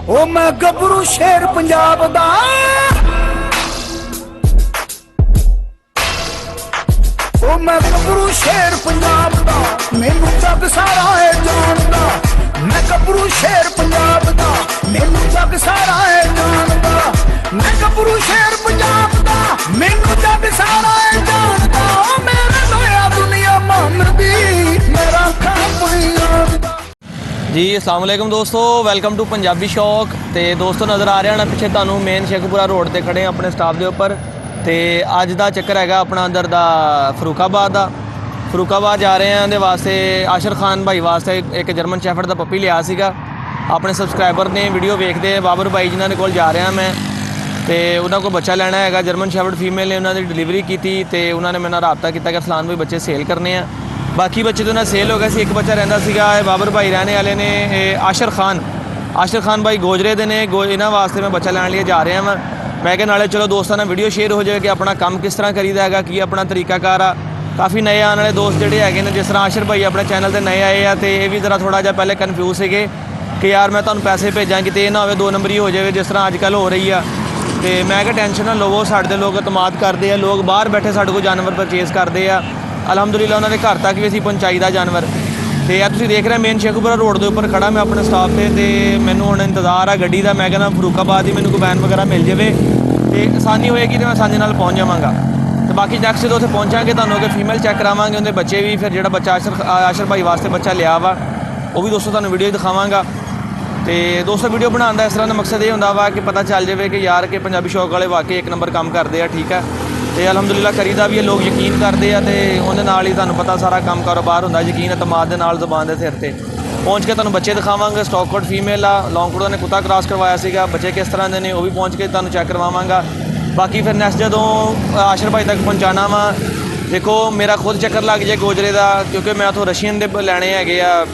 ओ मैं गबरू शेर पंजाब दा ओ मैं गबरू शेर पंजाब दा मैनू जग सारा है जानदा मैं गबरू शेर पंजाब दा मैनू जग सारा है जानदा मैं गबरू शेर पंजाब दा मैनू जग सारा है जानदा ओ मेरे लोया दुनिया मानदी मेरा खाप जी अस्सलाम वालेकुम दोस्तों, वेलकम टू पंजाबी शौक। तो दोस्तों नज़र आ रहा है पिछे तुहानू मेन शेखपुरा रोड पर खड़े अपने स्टाफ के उपर। तो अज का चक्कर है अपना अंदर का फरूखाबाद जा रहे हैं। उहदे वास्ते आशर खान भाई वास्ते एक जर्मन शैफर्ड का पप्पी लिया सीगा। अपने सबसक्राइबर ने वीडियो वेखते बाबर भाई जिन्होंने कोल जा रहा मैं, तो उन्होंने को बच्चा लैना है जर्मन शैफर्ड फीमेल ने उन्होंने डिलीवरी की थी। तो उन्होंने मेरे रबता किया कि फलान भाई बच्चे सेल करने हैं। बाकी बच्चे तो ना सेल हो गए सी, एक बच्चा रहिंदा सीगा। बाबर भाई रहने वाले ने आशर खान भाई गोजरे दे ने। इन्होंने वास्ते मैं बच्चा लैन लिए जा रहा मैं कि नाले चलो दोस्तों ना वीडियो शेयर हो जाए कि अपना काम किस तरह करीदा है, कि अपना तरीकाकार आ। काफ़ी नए आने वाले दोस्त जोड़े है, जिस तरह आशर भाई अपने चैनल पर नए आए हैं। तो ये भी ज़रा थोड़ा जहा पहले कन्फ्यूज है कि यार मैं तुहानू पैसे भेजा कि ये ना हो दो नंबरी हो जाए जिस तरह अजकल हो रही है। तो मैं क्या टेंशन ना लवो, साढ़े लोग अतमाद करते हैं, लोग बाहर बैठे साढ़े को जानवर परचेज़ करते हैं। अलहमदुलिल्लाह उन्होंने घर तक भी असी पहुँचाईदा जानवर। तो यह तुम देख रहे मेन शेखपुरा रोड के उपर खड़ा मैं अपने स्टाफ से। तो मैनू हुण इंतजार आ गड्डी का, मैं कहना फरूखाबाद ही मैनू कोई वैन वगैरह मिल जाए तो आसानी होएगी, तो मैं आसानी नाल पहुँच जावांगा। तो बाकी नेक्स्ट जो उत्थे पहुँचांगे तुहानू अगर फीमेल चैक करावांगे, उनके बच्चे भी, फिर जो बच्चा आशर भाई वास्ते बच्चा लिया वा वो भी दोस्तों तुहानू वीडियो दिखावांगा। तो दोस्तों वीडियो बनाने का इस तरह का मकसद ये होंदा वा कि पता चल जाए कि यार कि पंजाबी शौक वाले वाकई एक नंबर काम करते हैं। ठीक है, तो अलहमदुलिल्लाह करीदा भी है, लोग यकीन करते हैं। तो उन्हें नाल ही तुहानू पता सारा काम कारोबार होंदा, यकीन अतमाद के नाल ज़बान के सिर पर पहुँच के तुहानू बच्चे दिखावांगे। स्टॉक कोड फीमेल आ, लॉन्ग कोड ने कुत्ता क्रॉस करवाया सीगा, बच्चे किस तरह के ने वो भी पहुँच के तुहानू चैक करवावांगा। बाकी फिर नैक्सट जदों आशर भाई तक पहुँचाना वा, देखो मेरा खुद चक्कर लग जाए गोजरे का, क्योंकि मैं उतों रशियन के लैने है,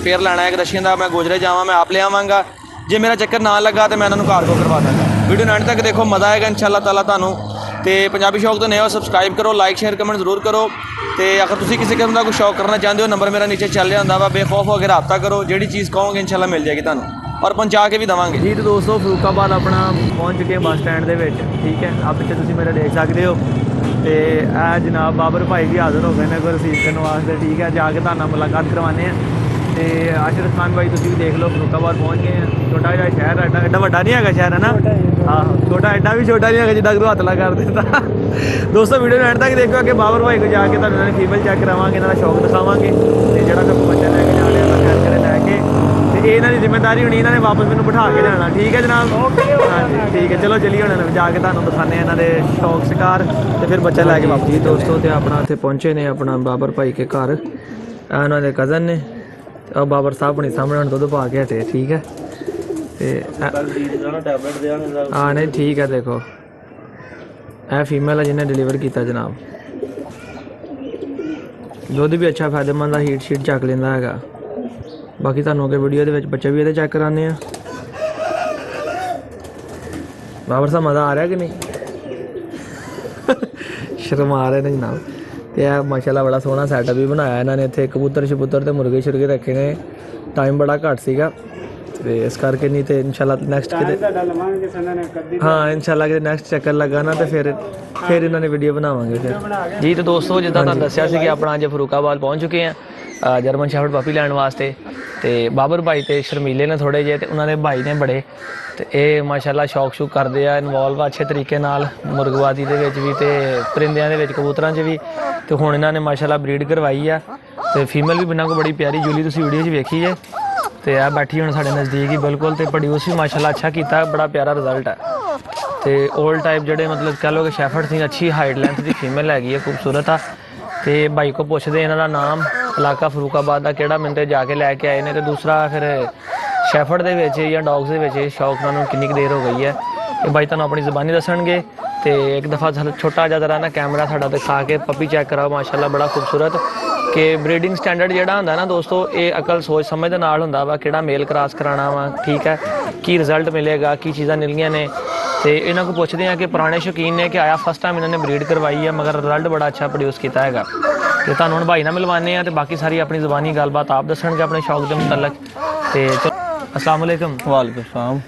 पेयर लैना है रशियन का। मैं गोजरे जावा, मैं आप ले आवांगा। जे मेरा चक्कर ना लगा तो मैं उन्होंने घर को करवा दूँगा। वीडियो एंड तक देखो, मज़ा आएगा इंशाअल्लाह ताला तुहानू। तो पंजाबी शौक तो नए हो, सबसक्राइब करो, लाइक शेयर कमेंट जरूर करो। तो अगर तुम किसी किस्म का कोई शौक करना चाहते हो, नंबर मेरा नीचे चल रहा होंगे, बेखौफ होकर रब्ता करो, जी चीज़ कहोगे इंशाअल्लाह मिल जाएगी तुहानू और पहुँचा के भी देवांगे। जी तो दोस्तों फरूखाबाद अपना पहुँच चुके हैं बस स्टैंड के। ठीक है, आप पिछले तुम मेरा देख सकते हो। तो यह जनाब बाबर भाई भी हाजिर हो गए हैं कोई रिसीव करने वास्ते। ठीक है, जाके तुहानू मुलाकात करवाने हैं। तो आशर खान भाई तुम भी देख लो फरूखाबाद पहुँच गए हैं। छोटा जहा शहर है, एडा वड्डा नहीं है शहर, है ना? हाँ, छोटा एडा भी छोटा नहीं है जिदा तू हथ ला कर देता। दोस्तों वीडियो एंड तक देखो कि बाबर भाई को जाके तुहानू फीमेल चैक करावांगे, इन्हों का शौक दिखावांगे। तो जो फिर बच्चा लैके जाने लैके तो ये इन्हों की जिम्मेदारी होनी, इन्होंने वापस मैंने बिठा के जाना। ठीक है जनाब? हाँ जी ठीक है, चलो चलिए हम जाके तुहानू दिखाने इन्होंने शौक शिकार तो फिर बच्चा लैके वापस। जी दोस्तों तो अपना इतने पहुँचे ने अपना बाबर भाई के घर, उन्होंने कज़न ने और बाबर साहब अपने सामने हम दुध पा के हटे। ठीक है, हाँ नहीं ठीक है। देखो यह फीमेल है जिन्हें डिलीवर किया जनाब। दुध भी अच्छा फायदेमंद है, हीट शीट चक लेंदा है। बाकी तुहानू अगे वीडियो के बच्चे भी ये चेक कराने हैं। बाबर साहब मज़ा आ रहा है कि नहीं? शर्म आ रहे ने जनाब। तो यह माशाल्लाह बड़ा सोहना सैटअप भी बनाया इन्होंने। इतने कबूतर शबूतर तो मुर्गे शुरगे रखे ने। टाइम बड़ा घट सीगा तो इस करके, नहीं तो इंशाल्लाह नैक्सट हाँ इंशाल्लाह कि नैक्सट चक्कर लगा ना तो फिर इन्होंने वीडियो बनावांगे फिर। जी तो दोस्तों जिदा तुहानू दस्सिया सी कि अपना अज फरूखाबाद पहुँच चुके हैं जर्मन शैफर्ड पपी लैन वास्ते। तो बाबर भाई तो शर्मीले ने थोड़े जे, तो उन्होंने भाई ने बड़े। तो ये माशाल्लाह शौक शौक करते हैं, इनवॉल्व अच्छे तरीके नाल मुर्गबाजी के भी तो परिंदियां के कबूतरों भी। तो हुण इन्होंने माशाल्लाह ब्रीड करवाई है। तो फीमेल भी बिना को बड़ी प्यारी जूली तुसीं वीडियो वेखी है। तो यह बैठी हुण साढ़े नज़दीक ही बिल्कुल। तो प्रोड्यूस भी माशाल्लाह अच्छा किया, बड़ा प्यारा रिजल्ट है। तो ओल्ड टाइप जोड़े मतलब कह लो कि शैफर्ड थी, अच्छी हाइट लेंथ की फीमेल हैगी है, खूबसूरत है। तो भाई को पुछते इन्हों का नाम, इलाका फरूखाबाद का किहड़ा, मैंने जाके लैके आए ने। तो दूसरा फिर शैफर्ड के या डॉग्स के शौक उन्होंने कितनी देर हो गई है, ये भाई तुहानू अपनी ज़बानी दसणगे। तो एक दफ़ा छोटा जहा जरा ना कैमरा साडा दिखा के पपी चैक कराओ, माशाल्लाह बड़ा खूबसूरत। कि ब्रीडिंग स्टैंडर्ड जिहड़ा हुंदा ना दोस्तों, ये अकल सोच समझ दे नाल हुंदा वा, किहड़ा मेल क्रॉस कराना वा। ठीक है, की रिजल्ट मिलेगा, की चीज़ां मिलनियां ने। तो इन्हों को पुछते हैं कि पुराने शौकीन ने कि आया फर्स्ट टाइम इन्होंने ब्रीड करवाई है, मगर रिजल्ट बड़ा अच्छा प्रोड्यूस किया है। तो तुहानू हुण भाई नाल मिलवाने हैं, तो बाकी सारी अपनी ज़बानी गलबात आप दसणगे अपने शौक के मुतलक। तो चलो अस्सलाम वालेकुम। वालेकुम सलाम।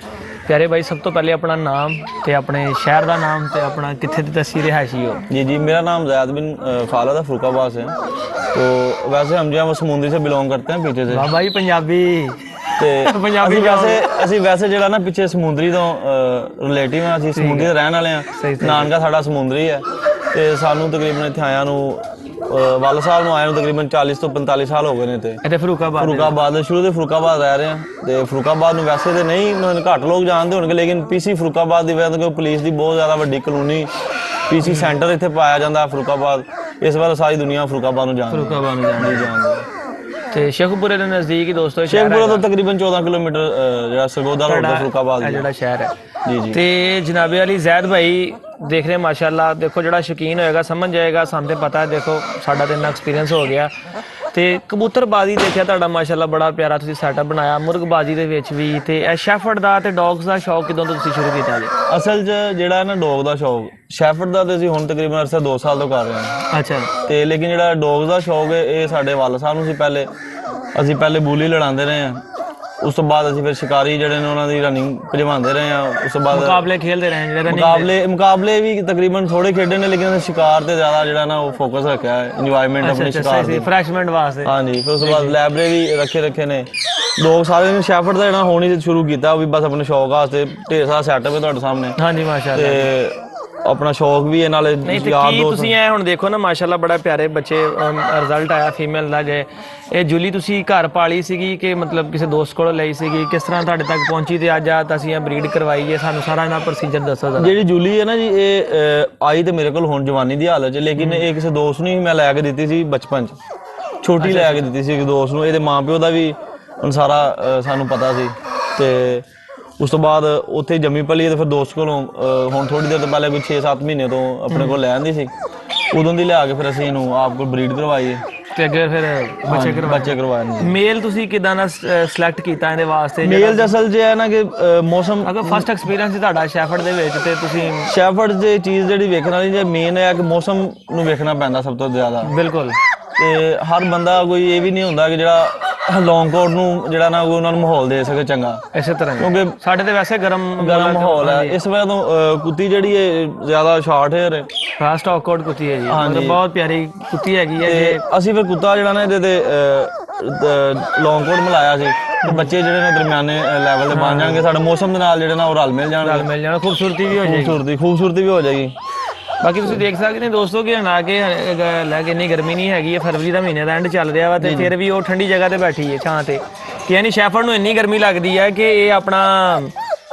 ਪਿਆਰੇ ਬਾਈ ਸਭ ਤੋਂ ਪਹਿਲੇ ਆਪਣਾ ਨਾਮ ਤੇ ਆਪਣੇ ਸ਼ਹਿਰ ਦਾ ਨਾਮ ਤੇ ਆਪਣਾ ਕਿੱਥੇ ਦੀ ਤਸਵੀਰ ਰਿਹਾਇਸ਼ੀ हो। जी, मेरा नाम ज़ैद बिन खालिद है, फरुखाबाद से। तो वैसे हम जो है वो समुंदरी से बिलोंग करते हैं पीछे से। ਵਾਹ ਬਾਈ ਪੰਜਾਬੀ ਤੇ ਪੰਜਾਬੀ ਅਸੀਂ ਵੈਸੇ ਜਿਹੜਾ ਨਾ ਪਿੱਛੇ ਸਮੁੰਦਰੀ ਤੋਂ ਰਿਲੇਟਿਵ ਆ, ਅਸੀਂ ਸਮੁੰਦਰੀ ਦੇ ਰਹਿਣ ਵਾਲੇ ਆ। ਨਾਨਕਾ ਸਾਡਾ ਸਮੁੰਦਰੀ ਹੈ ਤੇ ਸਾਨੂੰ ਤਕਰੀਬਨ ਇੱਥੇ ਆਇਆਂ ਨੂੰ ਵੱਲ ਸਾਹਿਬ ਨੂੰ ਆਇਆਂ ਨੂੰ ਤਕਰੀਬਨ 40 ਤੋਂ 45 ਸਾਲ ਹੋ ਗਏ ਨੇ। ਤੇ ਇੱਥੇ ਫਰੂਕਾਬਾਦ ਸ਼ੁਰੂ ਤੋਂ ਫਰੂਕਾਬਾਦ ਰਹਿ ਰਹੇ ਆ। ਤੇ ਫਰੂਕਾਬਾਦ ਨੂੰ ਵੈਸੇ ਤੇ ਨਹੀਂ ਘੱਟ ਲੋਕ ਜਾਣਦੇ ਹੋਣਗੇ, ਲੇਕਿਨ ਪੀਸੀ ਫਰੂਕਾਬਾਦ ਦੀ ਵਜ੍ਹਾ ਤੋਂ ਪੁਲਿਸ ਦੀ ਬਹੁਤ ਜ਼ਿਆਦਾ ਵੱਡੀ ਕਲੋਨੀ ਪੀਸੀ ਸੈਂਟਰ ਇੱਥੇ ਪਾਇਆ ਜਾਂਦਾ ਫਰੂਕਾਬਾਦ, ਇਸ ਵਾਰ ਸਾਰੀ ਦੁਨੀਆ ਫਰੂਕਾਬਾਦ ਨੂੰ ਜਾਣਦੀ। ਤੇ ਸ਼ੇਖੂਪੁਰੇ ਦੇ ਨਜ਼ਦੀਕ ਹੀ ਦੋਸਤੋ ਸ਼ੇਖੂਪੁਰੇ ਤੋਂ ਤਕਰੀਬਨ 14 ਕਿਲੋਮੀਟਰ ਜਿਹੜਾ ਸਰਗੋਦਾ ਰੋਡ ਤੋਂ ਫਰੂਕਾਬਾਦ ਜਿਹੜਾ ਸ਼ਹਿਰ ਹੈ। ਜੀ। ਤੇ ਜਨਾਬੇ ਵਾਲੀ ਜ਼ੈਦ ਭਾਈ ਦੇਖ ਰਹੇ ਮਾਸ਼ਾਅੱਲਾ, ਦੇਖੋ ਜਿਹੜਾ ਸ਼ੌਕੀਨ ਹੋਏਗਾ ਸਮਝ ਜਾਏਗਾ, ਸਾਨੂੰ ਤੇ ਪਤਾ ਹੈ, ਦੇਖੋ ਸਾਡਾ ਤੇ ਇੰਨਾ ਐਕਸਪੀਰੀਅੰਸ ਹੋ ਗਿਆ। ਤੇ ਕਬੂਤਰਬਾਜ਼ੀ ਦੇਖਿਆ ਤੁਹਾਡਾ ਮਾਸ਼ਾਅੱਲਾ ਬੜਾ ਪਿਆਰਾ ਤੁਸੀਂ ਸੈਟਅਪ ਬਣਾਇਆ, ਮੁਰਗਬਾਜ਼ੀ ਦੇ ਵਿੱਚ ਵੀ। ਤੇ ਇਹ ਸ਼ੈਫਰਡ ਦਾ ਤੇ ਡੌਗਸ ਦਾ ਸ਼ੌਕ ਕਿਦੋਂ ਤੋਂ ਤੁਸੀਂ ਸ਼ੁਰੂ ਕੀਤਾ ਜੀ? ਅਸਲ 'ਚ ਜਿਹੜਾ ਨਾ ਡੌਗ ਦਾ ਸ਼ੌਕ, ਸ਼ੈਫਰਡ ਦਾ ਤੇ ਅਸੀਂ ਹੁਣ ਤਕਰੀਬਨ ਅਰਸਾ 2 ਸਾਲ ਤੋਂ ਕਰ ਰਹੇ ਹਾਂ। ਅੱਛਾ। ਤੇ ਲੇਕਿਨ ਜਿਹੜਾ ਡੌਗ ਦਾ ਸ਼ੌਕ ਹੈ ਇਹ ਸਾਡੇ ਵਾਲਾ ਸਾਹਿਬ ਨੂੰ ਸੀ। ਅਸੀਂ ਪਹਿਲੇ ਬੂਲੀ ਲੜਾਉਂਦੇ ਰਹੇ ਹਾਂ, ਉਸ ਤੋਂ ਬਾਅਦ ਅਸੀਂ ਫਿਰ ਸ਼ਿਕਾਰੀ ਜਿਹੜੇ ਨੇ ਉਹਨਾਂ ਦੀ ਰਨਿੰਗ ਭਜਵਾਉਂਦੇ ਰਹੇ ਹਾਂ। ਉਸ ਤੋਂ ਬਾਅਦ ਮੁਕਾਬਲੇ ਖੇਲਦੇ ਰਹੇ ਜਿਹੜੇ ਮੁਕਾਬਲੇ ਵੀ ਤਕਰੀਬਨ ਥੋੜੇ ਖੇਡੇ ਨੇ, ਲੇਕਿਨ ਸ਼ਿਕਾਰ ਤੇ ਜ਼ਿਆਦਾ ਜਿਹੜਾ ਨਾ ਉਹ ਫੋਕਸ ਰੱਖਿਆ ਹੈ, ਇੰਜੋਇਮੈਂਟ ਆਪਣੀ ਸ਼ਿਕਾਰ ਦੀ, ਫਰੈਸ਼ਮੈਂਟ ਵਾਸਤੇ। ਹਾਂਜੀ। ਫਿਰ ਉਸ ਤੋਂ ਬਾਅਦ ਲਾਇਬ੍ਰੇਰੀ ਰੱਖੇ ਨੇ। ਲੋਕ ਸਾਰੇ ਨੇ ਸ਼ੈਫਰਡ ਦਾ ਜਿਹੜਾ ਹੁਣ ਹੀ ਸ਼ੁਰੂ ਕੀਤਾ, ਉਹ ਵੀ ਬਸ ਆਪਣੇ ਸ਼ੌਕ ਵਾਸਤੇ। ਢੇਰ ਸਾਰਾ ਸੈਟਅਪ ਹੈ ਤੁਹਾਡੇ ਸਾਹਮਣੇ। ਹਾਂਜੀ ਮਾਸ਼ਾਅੱਲਾ। ਤੇ ਆਪਣਾ ਸ਼ੌਕ ਵੀ ਇਹ ਨਾਲੇ ਯਾਰ ਦੋਸਤ। ਤੁਸੀਂ ਐ ਹੁਣ ਦੇਖੋ ਨਾ ਮਾਸ਼ਾਅੱਲਾ ਬੜਾ ਪਿਆਰੇ ਬੱਚੇ ਰਿਜ਼ਲਟ ਆਇਆ ਫੀਮੇਲ ਦਾ। ਜੇ ਇਹ ਜੁਲੀ ਤੁਸੀਂ ਘਰ ਪਾਲੀ ਸੀਗੀ ਕਿ ਮਤਲਬ ਕਿਸੇ ਦੋਸਤ ਕੋਲੋਂ ਲਈ ਸੀਗੀ, ਕਿਸ ਤਰ੍ਹਾਂ ਤੁਹਾਡੇ ਤੱਕ ਪਹੁੰਚੀ ਤੇ ਅੱਜ ਆ ਅਸੀਂ ਇਹ ਬਰੀਡ ਕਰਵਾਈ ਹੈ? ਸਾਨੂੰ ਸਾਰਾ ਇਹਨਾਂ ਪ੍ਰੋਸੀਜਰ ਦੱਸੋ ਜ਼ਰਾ। ਜਿਹੜੀ ਜੂਲੀ ਹੈ ਨਾ ਜੀ, ਇਹ ਆਈ ਤੇ ਮੇਰੇ ਕੋਲ ਹੁਣ ਜਵਾਨੀ ਦੀ ਹਾਲਤ 'ਚ, ਲੇਕਿਨ ਇਹ ਕਿਸੇ ਦੋਸਤ ਨੂੰ ਹੀ ਮੈਂ ਲੈ ਕੇ ਦਿੱਤੀ ਸੀ ਬਚਪਨ 'ਚ। ਛੋਟੀ ਲੈ ਕੇ ਦਿੱਤੀ ਸੀ ਇੱਕ ਦੋਸਤ ਨੂੰ। ਇਹਦੇ ਮਾਂ-ਪਿਓ ਦਾ ਵੀ ਹੁਣ ਸਾਰਾ ਸਾਨੂੰ ਪਤਾ ਸੀ। ਤੇ ਉਸ ਤੋਂ ਬਾਅਦ ਉੱਥੇ ਜੰਮੀ ਪਲੀ ਤੇ ਫਿਰ ਦੋਸਤ ਕੋਲੋਂ ਹੁਣ ਥੋੜੀ ਦੇਰ ਤੋਂ ਪਹਿਲੇ ਕੋਈ 6-7 ਮਹੀਨੇ ਤੋਂ ਆਪਣੇ ਕੋਲ ਲੈ ਆਂਦੀ ਸੀ, ਉਦੋਂ ਦੀ ਲਿਆ ਕੇ ਫਿਰ ਅਸੀਂ ਇਹਨੂੰ ਆਪ ਕੋਲ ਬਰੀਡ ਕਰਵਾਈ ਤੇ ਅੱਗੇ ਫਿਰ ਬੱਚੇ ਕਰਵਾਏ ਨੇ। ਮੇਲ ਤੁਸੀਂ ਕਿਦਾਂ ਦਾ ਸਿਲੈਕਟ ਕੀਤਾ ਇਹਦੇ ਵਾਸਤੇ? ਮੇਲ ਅਸਲ 'ਚ ਹੈ ਨਾ ਕਿ ਮੌਸਮ, ਅਗਰ ਫਸਟ ਐਕਸਪੀਰੀਅੰਸ ਸੀ ਤੁਹਾਡਾ ਸ਼ੈਫਰਡ ਦੇ ਵਿੱਚ ਤੇ ਤੁਸੀਂ ਸ਼ੈਫਰਡ ਦੀ ਚੀਜ਼ ਜਿਹੜੀ ਵੇਖਣ ਵਾਲੀ ਜੇ ਮੇਨ ਹੈ ਕਿ ਮੌਸਮ ਨੂੰ ਵੇਖਣਾ ਪੈਂਦਾ ਸਭ ਤੋਂ ਜ਼ਿਆਦਾ। ਬਿਲਕੁਲ। ਤੇ ਹਰ ਬੰਦਾ ਕੋਈ ਇਹ ਵੀ ਨਹੀਂ ਹੁੰਦਾ ਕਿ ਜਿਹੜਾ ਲੌਂਗ ਕੋਟ ਨੂੰ ਜਿਹੜਾ ਨਾ ਉਹਨਾਂ ਨੂੰ ਮਾਹੌਲ ਦੇ ਸਕੇ ਚੰਗਾ। ਇਸੇ ਤਰ੍ਹਾਂ ਕਿਉਂਕਿ ਸਾਡੇ ਤੇ ਵੈਸੇ ਗਰਮ ਮਾਹੌਲ ਹੈ, ਇਸ ਵਜ੍ਹਾ ਤੋਂ ਕੁੱਤੀ ਜਿਹੜੀ ਹੈ ਜ਼ਿਆਦਾ ਸ਼ਾਰਟ ਹੇਅਰ ਹੈ, ਫਾਸਟ ਆਕਵਰਡ ਕੁੱਤੀ ਹੈ ਜੀ, ਮਤਲਬ ਬਹੁਤ ਪਿਆਰੀ ਕੁੱਤੀ ਹੈਗੀ ਹੈ। ਤੇ ਅਸੀਂ ਫਿਰ ਕੁੱਤਾ ਜਿਹੜਾ ਨਾ ਇਹਦੇ ਤੇ ਲੌਂਗ ਕੋਟ ਮਿਲਾਇਆ ਸੀ ਤੇ ਬੱਚੇ ਜਿਹੜੇ ਨੇ ਦਰਮਿਆਨੇ ਲੈਵਲ ਦੇ ਬਣ ਜਾਣਗੇ, ਸਾਡੇ ਮੌਸਮ ਦੇ ਨਾਲ ਜਿਹੜੇ ਨਾ ਉਹ ਰਲ ਮਿਲ ਜਾਣਗੇ, ਖੂਬਸੂਰਤੀ ਵੀ ਹੋ ਜਾਏਗੀ। ਖੂਬਸੂਰਤੀ ਵੀ ਹੋ ਜਾਏਗੀ। ਬਾਕੀ ਤੁਸੀਂ ਦੇਖ ਸਕਦੇ ਨੇ ਦੋਸਤੋ ਕਿ ਹਣਾ ਕੇ ਲੈ ਕੇ ਇੰਨੀ ਗਰਮੀ ਨਹੀਂ ਹੈਗੀ ਹੈ, ਫਰਵਰੀ ਦਾ ਮਹੀਨੇ ਦਾ ਐਂਡ ਚੱਲ ਰਿਹਾ ਵਾ ਤੇ ਫਿਰ ਵੀ ਉਹ ਠੰਡੀ ਜਗ੍ਹਾ ਤੇ ਬੈਠੀ ਹੈ ਛਾਂ ਤੇ। ਕਿ ਯਾਨੀ ਸ਼ੈਫਰਡ ਨੂੰ ਇੰਨੀ ਗਰਮੀ ਲੱਗਦੀ ਹੈ ਕਿ ਇਹ ਆਪਣਾ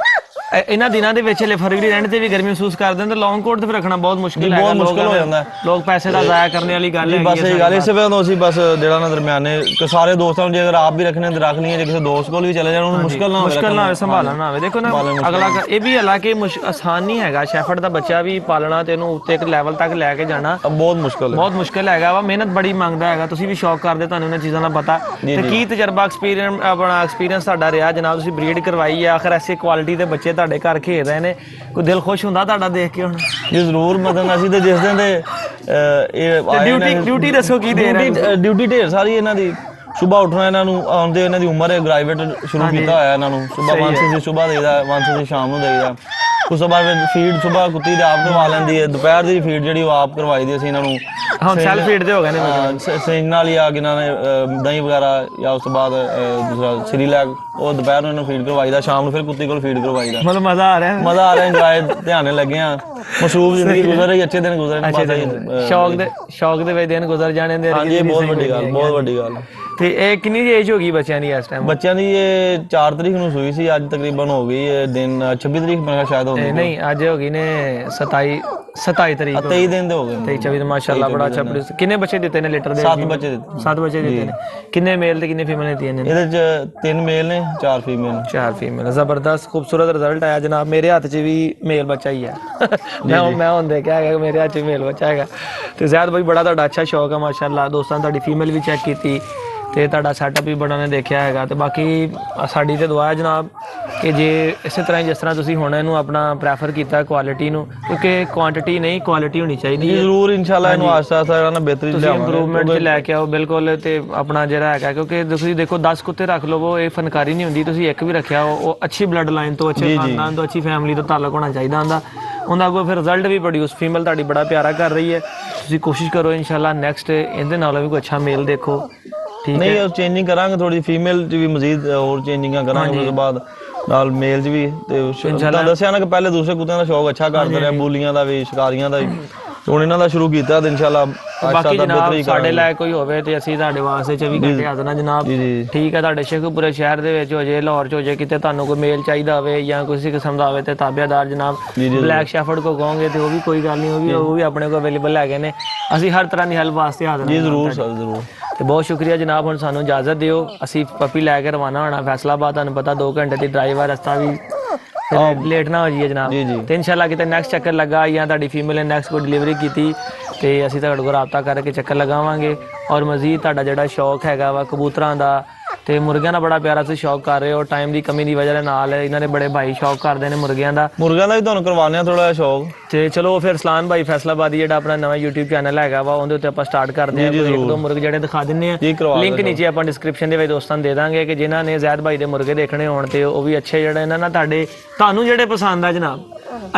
ਇਹਨਾਂ ਦਿਨਾਂ ਦੇ ਵਿੱਚ ਫਰਵਰੀ ਐਂਡ ਤੇ ਵੀ ਗਰਮੀ ਮਹਿਸੂਸ ਕਰਦੇ ਨੇ। ਲੌਂਗ ਕੋਟ ਤੇ ਫਿਰ ਰੱਖਣਾ ਬਹੁਤ ਮੁਸ਼ਕਿਲ ਹੈ, ਬਹੁਤ ਮੁਸ਼ਕਿਲ ਹੋ ਜਾਂਦਾ। ਲੋਕ ਪੈਸੇ ਦਾ ਜ਼ਾਇਆ ਕਰਨ ਵਾਲੀ ਗੱਲ ਹੈ। ਬਸ ਇਹ ਗੱਲ ਇਸੇ ਵਜ੍ਹਾ ਤੋਂ ਅਸੀਂ ਬਸ ਜਿਹੜਾ ਨਾ ਦਰਮਿਆਨੇ ਸਾਰੇ ਦੋਸਤਾਂ ਨੂੰ, ਜੇ ਅਗਰ ਆਪ ਵੀ ਰੱਖਣੇ ਤੇ ਰੱਖ ਲਈਏ, ਜੇ ਕਿਸੇ ਦੋਸਤ ਕੋਲ ਵੀ ਚਲੇ ਜਾਣ ਉਹਨੂੰ ਮੁਸ਼ਕਿਲ ਨਾ ਹੋਵੇ ਸੰਭਾਲਣਾ ਨਾ ਹੋਵੇ। ਦੇਖੋ ਨਾ ਅਗਲਾ ਇਹ ਵੀ ਹਾਲਾਂਕਿ ਆਸਾਨ ਨਹੀਂ ਹੈਗਾ, ਸ਼ੈਫਰਡ ਦਾ ਬੱਚਾ ਵੀ ਪਾਲਣਾ ਤੇ ਉਹਨੂੰ ਉੱਤੇ ਇੱਕ ਲੈਵਲ ਤੱਕ ਲੈ ਕੇ ਜਾਣਾ ਬਹੁਤ ਮੁਸ਼ਕਿਲ ਹੈਗਾ ਵਾ, ਮਿਹਨਤ ਬੜੀ ਮੰਗਦਾ ਹੈਗਾ। ਤੁਸੀਂ ਵੀ ਸ਼ੌਕ ਕਰਦੇ, ਤੁਹਾਨੂੰ ਇਹਨਾਂ ਚੀਜ਼ਾਂ ਦਾ ਪਤਾ। ਤੇ ਕੀ ਤਜਰਬਾ ਐਕਸਪੀਰੀਅੰਸ ਤੁਹਾਡਾ ਰਿਹਾ ਜਨਾਬ? ਤੁਸੀਂ ਬਰੀਡ ਕਰਵਾਈ ਹੈ, ਆਖਰ ਐਸੀ ਕੁਆਲਿਟੀ ਦੇ ਬੱਚੇ ਤੁਹਾਡੇ ਘਰ ਖੇਡ ਰਹੇ ਨੇ, ਕੋਈ ਦਿਲ ਖੁਸ਼ ਹੁੰਦਾ ਤੁਹਾਡਾ ਦੇਖ ਕੇ? ਹੁਣ ਜੀ ਜ਼ਰੂਰ, ਮਤਲਬ ਅਸੀਂ ਤੇ ਜਿਸ ਦਿਨ ਦੇ ਇਹ ਡਿਊਟੀ ਦੱਸੋ ਕੀ ਦੇ ਰਹੇ? ਡਿਊਟੀ ਢੇਰ ਸਾਰੀ ਇਹਨਾਂ ਦੀ। ਸੁਬਾ ਉੱਠਣਾ ਇਹਨਾਂ ਨੂੰ ਆਉਂਦੇ, ਇਹਨਾਂ ਦੀ ਉਮਰ ਹੈ ਗ੍ਰਾਜੂਏਟ ਸ਼ੁਰੂ ਕੀਤਾ ਹੋਇਆ ਇਹਨਾਂ ਨੂੰ। ਸੁਬਾ 100 ਦੀ ਸੁਬਾ ਦੇਈਦਾ, 100 ਦੀ ਸ਼ਾਮ ਨੂੰ ਦੇਈਦਾ। ਉਸ ਤੋਂ ਬਾਅਦ ਫੀਡ ਸੁਬਾ ਕੁੱਤੀ ਦੇ ਆਪ ਕਰਵਾ ਲੈਂਦੀ ਹੈ, ਦੁਪਹਿਰ ਦੀ ਫੀਡ ਜਿਹੜੀ ਉਹ ਆਪ ਕਰਵਾਈ ਦੀ ਅਸੀਂ ਇਹਨਾਂ ਨੂੰ। ਹਾਂ ਸੈਲਫ ਫੀਡ ਦੇ ਹੋ ਗਏ ਨੇ ਸਿੰਜ ਨਾਲ ਹੀ ਆ ਕਿ ਇਹਨਾਂ ਨੇ ਦਹੀਂ ਵਗੈਰਾ, ਜਾਂ ਉਸ ਤੋਂ ਬਾਅਦ ਦੂਸਰਾ ਸਰੀਲੈਕ, ਉਹ ਦੁਪਹਿਰ ਨੂੰ ਇਹਨੂੰ ਫੀਡ ਕਰਵਾਈਦਾ, ਸ਼ਾਮ ਨੂੰ ਫਿਰ ਕੁੱਤੀ ਕੋਲ ਫੀਡ ਕਰਵਾਈਦਾ। ਮਤਲਬ ਮਜ਼ਾ ਆ ਰਿਹਾ, ਇੰਜੋਏ ਧਿਆਨੇ ਲੱਗੇ ਆ। ਮਸਰੂਫ ਜ਼ਿੰਦਗੀ ਗੁਜ਼ਰ ਰਹੀ, ਅੱਛੇ ਦਿਨ ਗੁਜ਼ਰ ਰਹੇ, ਸ਼ੌਕ ਦੇ ਵਿੱਚ ਦਿਨ ਗੁਜ਼ਰ ਜਾਣੇ ਦੇ। ਹਾਂਜੀ, ਇਹ ਬਹੁਤ ਵੱਡੀ ਗੱਲ। ਤੇ ਇਹ ਕਿੰਨੀ ਏਜ ਹੋ ਗਈ ਬੱਚਿਆਂ ਦੀ ਇਸ ਟਾਈਮ? ਬੱਚਿਆਂ ਦੀ ਇਹ 4 ਤਰੀਕ ਨੂੰ ਸੂਈ ਸੀ, ਅੱਜ ਤਕਰੀਬਨ ਹੋ ਗਈ ਇਹ ਦਿਨ 26 ਤਰੀਕ ਮੈਂ ਸ਼ਾਇਦ ਹੋ ਗਈ। ਨਹੀਂ, ਅੱਜ ਹੋ ਗਈ ਨੇ 27 ਤਰੀਕ, 23 ਦਿਨ ਦੇ ਹੋ ਗਏ। 23-24 ਮਾਸ਼ਾਅੱਲਾ ਬੜਾ ਅੱਛਾ। ਕਿੰਨੇ ਬੱਚੇ ਦਿੱਤੇ ਨੇ ਲੀਟਰ ਦੇ? 7 ਬੱਚੇ ਦਿੱਤੇ। 7 ਬੱਚੇ ਦਿੱਤੇ ਨੇ। ਕਿੰਨੇ ਮੇਲ ਤੇ ਕਿੰਨੇ ਫੀਮੇਲ ਦਿੱਤੀਆਂ ਨੇ? ਇਹਦੇ ਚ 3 ਮੇਲ ਨੇ, 4 ਫੀਮੇਲ। 4 ਫੀਮੇਲ। ਜ਼ਬਰਦਸਤ ਖੂਬਸੂਰਤ ਰਿਜ਼ਲਟ ਆਇਆ ਜਨਾਬ। ਮੇਰੇ ਹੱਥ 'ਚ ਵੀ ਮੇਲ ਬੱਚਾ ਹੀ ਹੈ। ਮੈਂ ਹੁਣ ਦੇਖਿਆ ਹੈਗਾ ਮੇਰੇ ਹੱਥ 'ਚ ਮੇਲ ਬੱਚਾ ਹੈਗਾ। ਤੇ ਜ਼ੈਦ ਭਾਈ ਬੜਾ ਤੁਹਾਡਾ ਅੱਛਾ ਸ਼ੌਕ ਹੈ ਮਾਸ਼ਾਅੱਲਾ। ਦੋਸਤਾਂ ਤੁਹਾਡੀ ਫੀਮੇਲ ਵੀ ਚੈੱਕ ਕੀਤੀ ਤੇ ਤੁਹਾਡਾ ਸੈਟਅਪ ਵੀ ਬੜਾ ਨੇ ਦੇਖਿਆ ਹੈਗਾ। ਤੇ ਬਾਕੀ ਸਾਡੀ ਤੇ ਦੁਆ ਹੈ ਜਨਾਬ ਕਿ ਜੇ ਇਸੇ ਤਰ੍ਹਾਂ ਹੀ ਜਿਸ ਤਰ੍ਹਾਂ ਤੁਸੀਂ ਹੁਣ ਇਹਨੂੰ ਆਪਣਾ ਪ੍ਰੈਫਰ ਕੀਤਾ ਕੁਆਲਿਟੀ ਨੂੰ, ਕਿਉਂਕਿ ਕੁਆਂਟੀਟੀ ਨਹੀਂ ਕੁਆਲਿਟੀ ਹੋਣੀ ਚਾਹੀਦੀ ਹੈ ਜ਼ਰੂਰ ਇਨਸ਼ਾਅੱਲਾ ਇਹਨੂੰ ਆਸਤਾ ਆਸਤਾ ਜਿਹੜਾ ਨਾ ਬਿਹਤਰੀ ਤੁਸੀਂ ਲਿਆਵਾਂਗੇ। ਇੰਪਰੂਵਮੈਂਟ 'ਚ ਲੈ ਕੇ ਆਓ ਬਿਲਕੁਲ। ਤੇ ਆਪਣਾ ਜਿਹੜਾ ਹੈਗਾ, ਕਿਉਂਕਿ ਤੁਸੀਂ ਦੇਖੋ 10 ਕੁੱਤੇ ਰੱਖ ਲਵੋ ਇਹ ਫਨਕਾਰੀ ਨਹੀਂ ਹੁੰਦੀ, ਤੁਸੀਂ ਇੱਕ ਵੀ ਰੱਖਿਆ ਉਹ ਅੱਛੀ ਬਲੱਡ ਲਾਈਨ ਤੋਂ, ਅੱਛੇ ਖਾਨਦਾਨ ਤੋਂ, ਅੱਛੀ ਫੈਮਿਲੀ ਤੋਂ ਤਾਲੁਕ ਹੋਣਾ ਚਾਹੀਦਾ ਹੁੰਦਾ। ਉਹਨਾਂ ਕੋਲ ਫਿਰ ਰਿਜ਼ਲਟ ਵੀ ਪ੍ਰੋਡਿਊਸ, ਫੀਮੇਲ ਤੁਹਾਡੀ ਬੜਾ ਪਿਆਰਾ ਕਰ ਰਹੀ ਹੈ। ਤੁਸੀਂ ਕੋਸ਼ਿਸ਼ ਕਰੋ ਇਨਸ਼ਾਅੱਲਾ ਨੈਕਸਟ ਇਹਦੇ ਨਾਲੋਂ ਵੀ ਕੋਈ ਅੱਛਾ ਮੇਲ ਦੇਖੋ, ਠੀਕ ਹੈ। ਨਹੀਂ ਉਹ ਚੇਂਜਿੰਗ ਕਰਾਂਗੇ ਥੋੜੀ, ਫੀਮੇਲ 'ਚ ਵੀ ਮਜ਼ੀਦ ਹੋਰ ਚੇਂਜਿੰਗਾਂ ਕਰਾਂਗੇ ਉਸ ਤੋਂ ਬਾਅਦ ਨਾਲ ਮੇਲ 'ਚ ਵੀ। ਤੇ ਤੁਹਾਨੂੰ ਦੱਸਿਆ ਨਾ ਕਿ ਪਹਿਲੇ ਦੂਸਰੇ ਕੁੱਤਿਆਂ ਦਾ ਸ਼ੌਕ ਅੱਛਾ ਕਰਦੇ ਰਿਹਾ, ਬੂਲੀਆਂ ਦਾ ਵੀ, ਸ਼ਿਕਾਰੀਆਂ ਦਾ ਵੀ, ਹੁਣ ਇਹਨਾਂ ਦਾ ਸ਼ੁਰੂ ਕੀਤਾ ਤੇ ਇਨਸ਼ਾਅੱਲਾ ਬਾਕੀ ਜਨਾਬ ਸਾਡੇ ਲਾਇਕ ਕੋਈ ਹੋਵੇ ਤੇ ਅਸੀਂ ਤੁਹਾਡੇ ਵਾਸਤੇ 24 ਘੰਟੇ ਹਾਜ਼ਰ ਹਾਂ ਜਨਾਬ, ਠੀਕ ਹੈ। ਤੁਹਾਡੇ ਸ਼ੇਖੂਪੁਰੇ ਸ਼ਹਿਰ ਦੇ ਵਿੱਚ ਹੋ ਜੇ, ਲਾਹੌਰ 'ਚ ਹੋ ਜੇ, ਕਿਤੇ ਤੁਹਾਨੂੰ ਕੋਈ ਮੇਲ ਚਾਹੀਦਾ ਹੋਵੇ ਜਾਂ ਕਿਸੇ ਕਿਸਮ ਦਾ ਹੋਵੇ ਤੇ ਤਾਬੇਦਾਰ ਜਨਾਬ ਬਲੈਕ ਸ਼ੈਫਰਡ ਕੋ ਕਹੋਗੇ ਤੇ ਉਹ ਵੀ ਕੋਈ ਗੱਲ ਨਹੀਂ, ਉਹ ਵੀ ਆਪਣੇ ਕੋਲ ਅਵੇਲੇਬਲ ਹੈਗੇ ਨੇ। ਅਸੀਂ ਹਰ ਤਰ੍ਹਾਂ ਦੀ ਹੈਲਪ ਵਾਸਤੇ ਹਾਜ਼ਰ ਹਾਂ। ਜੀ ਜ਼ਰੂਰ ਸਰ ਜ਼ਰੂਰ। ਤੇ ਬਹੁਤ ਸ਼ੁਕਰੀਆ ਜਨਾਬ, ਹੁਣ ਸਾਨੂੰ ਇਜਾਜ਼ਤ ਦਿਓ, ਅਸੀਂ ਪੱਪੀ ਲੈ ਕੇ ਰਵਾਨਾ ਹੋਣਾ ਫੈਸਲਾਬਾਦ। ਤੁਹਾਨੂੰ ਪਤਾ 2 ਘੰਟੇ ਦੀ ਡਰਾਈਵ ਆ, ਰਸਤਾ ਵੀ ਲੇਟ ਨਾ ਹੋ ਜਾਈਏ ਜਨਾਬ। ਤੇ ਇਨਸ਼ਾਅੱਲਾ ਕਿਤੇ ਨੈਕਸਟ ਚੱਕਰ ਲੱਗਾ ਜਾਂ ਤੁਹਾਡੀ ਫੀਮੇਲ ਨੇ ਨੈਕਸਟ ਕੋਈ ਡਿਲੀਵਰੀ ਕੀਤੀ ਤੇ ਅਸੀਂ ਤੁਹਾਡੇ ਕੋਲ ਰਾਬਤਾ ਕਰਕੇ ਚੱਕਰ ਲਗਾਵਾਂਗੇ। ਔਰ ਮਜ਼ੀਦ ਤੁਹਾਡਾ ਜਿਹੜਾ ਸ਼ੌਕ ਹੈਗਾ ਵਾ ਕਬੂਤਰਾਂ ਦਾ ਤੇ ਮੁਰਗਿਆਂ ਦਾ ਬੜਾ ਪਿਆਰਾ ਤੁਸੀਂ ਸ਼ੌਕ ਕਰ ਰਹੇ ਹੋ, ਟਾਈਮ ਦੀ ਕਮੀ ਦੀ ਵਜ੍ਹਾ ਦੇ ਨਾਲ ਇਹਨਾਂ ਦੇ ਬੜੇ ਭਾਈ ਸ਼ੌਕ ਕਰਦੇ ਨੇ ਮੁਰਗਿਆਂ ਦਾ ਵੀ ਤੁਹਾਨੂੰ ਕਰਵਾਉਂਦੇ ਆ ਥੋੜਾ ਸ਼ੌਕ। ਤੇ ਚਲੋ ਫਿਰ ਸਲਾਨ ਭਾਈ ਫੈਸਲਾਬਾਦੀ ਜਿਹੜਾ ਆਪਣਾ ਨਵਾਂ YouTube ਚੈਨਲ ਹੈਗਾ ਵਾ ਉਹਦੇ ਉੱਤੇ ਆਪਾਂ ਸਟਾਰਟ ਕਰਦੇ ਹਾਂ। 1-2 ਮੁਰਗ ਜਿਹੜੇ ਦਿਖਾ ਦਿੰਨੇ ਆ, ਲਿੰਕ ਨੀਚੇ ਆਪਾਂ ਡਿਸਕ੍ਰਿਪਸ਼ਨ ਦੇ ਵਿੱਚ ਦੋਸਤਾਂ ਨੂੰ ਦੇ ਦਾਂਗੇ ਕਿ ਜਿਨ੍ਹਾਂ ਨੇ ਜ਼ੈਦ ਭਾਈ ਦੇ ਮੁਰਗੇ ਦੇਖਣੇ ਹੋਣ ਤੇ ਉਹ ਵੀ ਅੱਛੇ ਜਿਹੜੇ ਇਹਨਾਂ ਨਾਲ ਤੁਹਾਨੂੰ ਜਿਹੜੇ ਪਸੰਦ ਆ ਜਨਾਬ,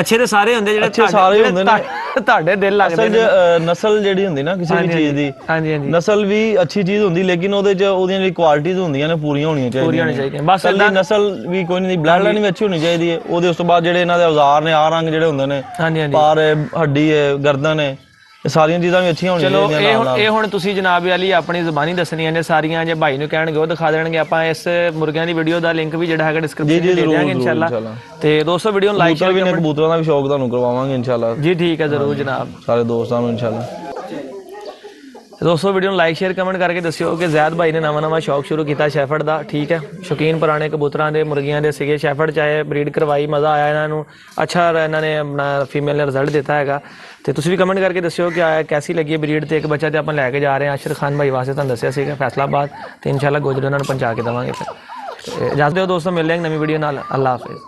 ਅੱਛੇ ਤੇ ਸਾਰੇ ਹੁੰਦੇ ਜਿਹੜੇ ਸਾਰੇ ਹੁੰਦੇ ਨੇ ਤੁਹਾਡੇ ਦਿਲ ਲੱਗਦੇ ਨੇ। ਨਸਲ ਜਿਹੜੀ ਹੁੰਦੀ ਨਾ ਕਿਸੇ ਵੀ ਚੀਜ਼ ਦੀ, ਹਾਂਜੀ ਹਾਂਜੀ, ਨਸਲ ਵੀ ਅੱਛੀ ਚੀਜ਼ ਹੁੰਦੀ ਲੇਕਿਨ ਉਹਦੇ 'ਚ ਉਹਦੀਆਂ ਜਿਹੜੀ ਕੁਆਲਿਟੀਜ਼ ਹੁੰਦੀਆਂ ਨੇ ਪੂਰੀਆਂ ਹੋਣੀਆਂ ਚਾਹੀਦੀਆਂ। ਬਸ ਇਦਾਂ ਨਸਲ ਵੀ ਕੋਈ ਨਹੀਂ, ਬਲੱਡ ਲਾਈਨ ਵੀ ਅੱਛੀ ਹੋਣੀ ਚਾਹੀਦੀ ਹੈ। ਉਹਦੇ ਉਸ ਤੋਂ ਬਾਅਦ ਜਿਹੜੇ ਇਹਨਾਂ ਦੇ ਔਜ਼ਾਰ ਨੇ, ਆ ਰੰਗ ਜਿਹੜੇ ਹੁੰਦੇ ਨੇ, ਪਾਰ ਹੱਡੀ ਹੈ, ਗਰਦਨ ਹੈ, ਇਹ ਸਾਰੀਆਂ ਚੀਜ਼ਾਂ ਵੀ ਅੱਛੀਆਂ ਹੋਣੀਆਂ ਚਾਹੀਦੀਆਂ। ਚਲੋ ਇਹ ਹੁਣ ਤੁਸੀਂ ਜਨਾਬ ਅਲੀ ਆਪਣੀ ਜ਼ੁਬਾਨੀ ਦੱਸਣੀਆਂ ਨੇ ਸਾਰੀਆਂ, ਜੇ ਭਾਈ ਨੂੰ ਕਹਿਣਗੇ ਉਹ ਦਿਖਾ ਦੇਣਗੇ। ਆਪਾਂ ਇਸ ਮੁਰਗਿਆਂ ਦੀ ਵੀਡੀਓ ਦਾ ਲਿੰਕ ਵੀ ਜਿਹੜਾ ਹੈਗਾ ਡਿਸਕ੍ਰਿਪਸ਼ਨ ਵਿੱਚ ਦੇ ਦਿਆਂਗੇ ਇਨਸ਼ਾਅੱਲਾ। ਤੇ ਦੋਸਤੋ ਵੀਡੀਓ ਨੂੰ ਲਾਈਕ ਸ਼ੇਅਰ ਵੀ ਨੇ, ਕਬੂਤਰਾਂ ਦਾ ਵੀ ਸ਼ੌਕ ਤੁਹਾਨੂੰ ਕਰਵਾਵਾਂਗੇ ਇਨਸ਼ਾਅੱਲਾ ਜੀ। ਠੀਕ ਹੈ ਜ਼ਰੂਰ ਜਨਾਬ, ਸਾਰੇ ਦੋਸਤਾਂ ਨੂੰ ਇਨਸ਼ਾਅੱਲਾ। ਦੋਸਤੋ ਵੀਡੀਓ ਨੂੰ ਲਾਈਕ ਸ਼ੇਅਰ ਕਮੈਂਟ ਕਰਕੇ ਦੱਸਿਓ ਕਿ ਜ਼ੈਦ ਭਾਈ ਨੇ ਨਵਾਂ ਸ਼ੌਕ ਸ਼ੁਰੂ ਕੀਤਾ ਸ਼ੈਫਰਡ ਦਾ, ਠੀਕ ਹੈ। ਸ਼ੌਕੀਨ ਪੁਰਾਣੇ ਕਬੂਤਰਾਂ ਦੇ, ਮੁਰਗੀਆਂ ਦੇ ਸੀਗੇ, ਸ਼ੈਫਰਡ ਚਾਹੇ ਬਰੀਡ ਕਰਵਾਈ, ਮਜ਼ਾ ਆਇਆ ਇਹਨਾਂ ਨੂੰ, ਅੱਛਾ ਇਹਨਾਂ ਨੇ ਆਪਣਾ ਫੀਮੇਲ ਨੇ ਰਿਜ਼ਲਟ ਦਿੱਤਾ ਹੈਗਾ। ਤੇ ਤੁਸੀਂ ਵੀ ਕਮੈਂਟ ਕਰਕੇ ਦੱਸਿਓ ਕਿ ਕੈਸੀ ਲੱਗੀ ਬਰੀਡ। ਤੇ ਇੱਕ ਬੱਚਾ ਤੇ ਆਪਾਂ ਲੈ ਕੇ ਜਾ ਰਹੇ ਹਾਂ ਆਸ਼ਰ ਖਾਨ ਭਾਈ ਵਾਸਤੇ, ਤੁਹਾਨੂੰ ਦੱਸਿਆ ਸੀਗਾ ਫੈਸਲਾਬਾਦ, ਤੇ ਇਨਸ਼ਾਅੱਲਾ ਗੋਜਰੇ ਉਹਨਾਂ ਨੂੰ ਪਹੁੰਚਾ ਕੇ ਦੇਵਾਂਗੇ। ਫਿਰ ਇਜਾਜ਼ਤ ਦਿਓ ਦੋਸਤੋ, ਮਿਲਦੇ ਹਾਂ ਨਵੀਂ ਵੀਡੀਓ ਨਾਲ। ਅੱਲਾ ਹਾਫਿਜ਼।